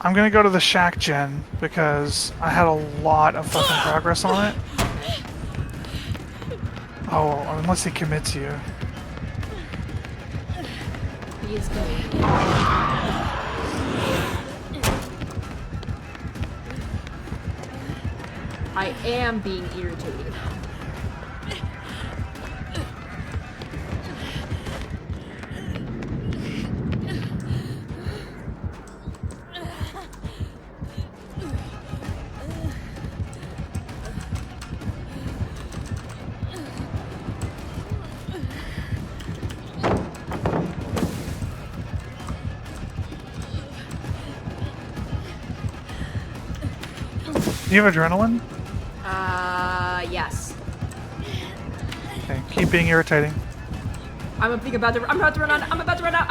I'm gonna go to the shack gen because I had a lot of fucking progress on it. Oh, unless he commits you. He is going. I am being irritated. Do you have adrenaline? Yes. Okay, keep being irritating. I'm about to run out. I'm about to run out.